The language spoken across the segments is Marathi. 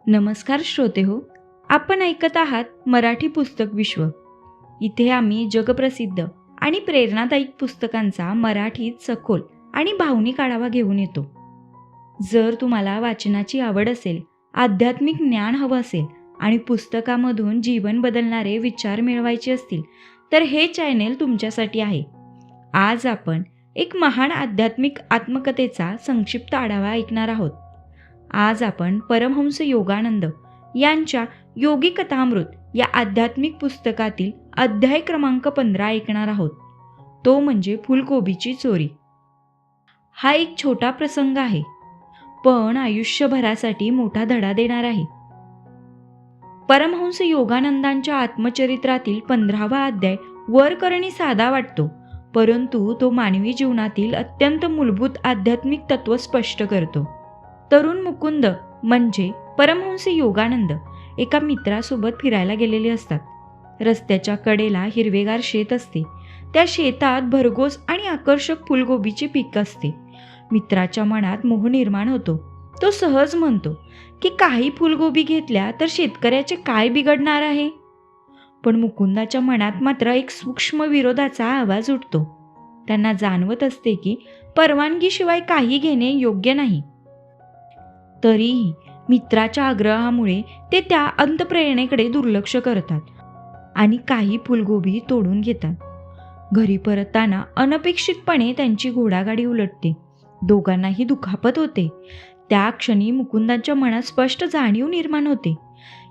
नमस्कार श्रोते हो, आपण ऐकत आहात मराठी पुस्तक विश्व. इथे आम्ही जगप्रसिद्ध आणि प्रेरणादायी पुस्तकांचा मराठीत सखोल आणि भावनिक आढावा घेऊन येतो. जर तुम्हाला वाचनाची आवड असेल, आध्यात्मिक ज्ञान हवं असेल आणि पुस्तकामधून जीवन बदलणारे विचार मिळवायचे असतील, तर हे चॅनेल तुमच्यासाठी आहे. आज आपण एक महान आध्यात्मिक आत्मकथेचा संक्षिप्त आढावा ऐकणार आहोत. आज आपण परमहंस योगानंद यांच्या योगी कथामृत या आध्यात्मिक पुस्तकातील अध्याय क्रमांक 15 ऐकणार आहोत. तो म्हणजे फुलकोबीची चोरी. हा एक छोटा प्रसंग आहे, पण आयुष्यभरासाठी मोठा धडा देणार आहे. परमहंस योगानंदांच्या आत्मचरित्रातील 15वा अध्याय वरकरणी साधा वाटतो, परंतु तो मानवी जीवनातील अत्यंत मूलभूत आध्यात्मिक तत्व स्पष्ट करतो. तरुण मुकुंद म्हणजे परमहंस योगानंद एका मित्रासोबत फिरायला गेलेले असतात. रस्त्याच्या कडेला हिरवेगार शेत असते. त्या शेतात भरघोस आणि आकर्षक फुलगोबीचे पीक असते. मित्राच्या मनात मोह निर्माण होतो. तो सहज म्हणतो की काही फुलगोबी घेतल्या तर शेतकऱ्याचे काय बिघडणार आहे. पण मुकुंदाच्या मनात मात्र एक सूक्ष्म विरोधाचा आवाज उठतो. त्यांना जाणवत असते की परवानगीशिवाय काही घेणे योग्य नाही. तरीही मित्राच्या आग्रहामुळे ते त्या अंतप्रेरणेकडे दुर्लक्ष करतात आणि काही फुलगोबी तोडून घेतात. घरी परतताना अनपेक्षितपणे त्यांची घोडागाडी उलटते. दोघांनाही दुखापत होते. त्या क्षणी मुकुंदाच्या मनात स्पष्ट जाणीव निर्माण होते.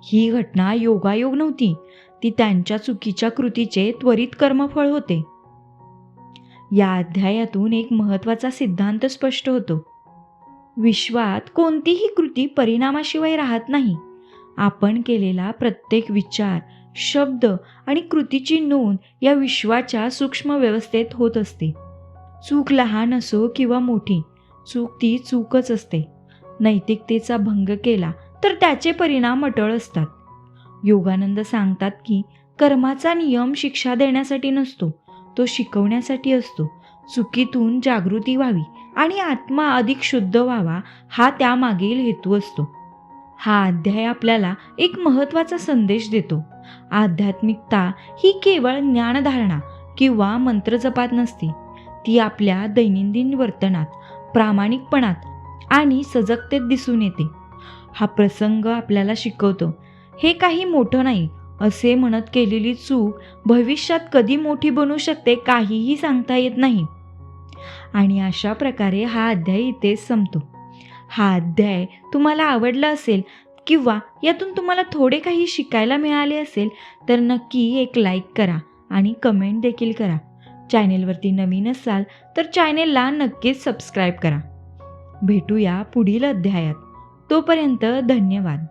ही घटना योगायोग नव्हती, ती त्यांच्या चुकीच्या कृतीचे त्वरित कर्मफळ होते. या अध्यायातून एक महत्त्वाचा सिद्धांत स्पष्ट होतो. विश्वात कोणतीही कृती परिणामाशिवाय राहत नाही. आपण केलेला प्रत्येक विचार, शब्द आणि कृतीची नोंद या विश्वाच्या सूक्ष्म व्यवस्थेत होत असते. चूक लहान असो किंवा मोठी, चूक ती चूकच असते. नैतिकतेचा भंग केला तर त्याचे परिणाम अटळ असतात. योगानंद सांगतात की कर्माचा नियम शिक्षा देण्यासाठी नसतो, तो शिकवण्यासाठी असतो. चुकीतून जागृती व्हावी आणि आत्मा अधिक शुद्ध व्हावा, हा त्यामागील हेतू असतो. हा अध्याय आपल्याला एक महत्त्वाचा संदेश देतो. आध्यात्मिकता ही केवळ ज्ञानधारणा किंवा मंत्रजपात नसते. ती आपल्या दैनंदिन वर्तनात, प्रामाणिकपणात आणि सजगतेत दिसून येते. हा प्रसंग आपल्याला शिकवतो, हे काही मोठं नाही असे म्हणत केलेली चूक भविष्यात कधी मोठी बनू शकते काहीही सांगता येत नाही. आणि अशा प्रकारे हा अध्याय इथेच संपतो. हा अध्याय तुम्हाला आवडला असेल किंवा यातून तुम्हाला थोडे काही शिकायला मिळाले असेल तर नक्की एक लाईक करा आणि कमेंट देखील करा. चॅनेलवरती नवीन असाल तर चॅनेलला नक्कीच सबस्क्राईब करा. भेटूया पुढील अध्यायात. तोपर्यंत धन्यवाद.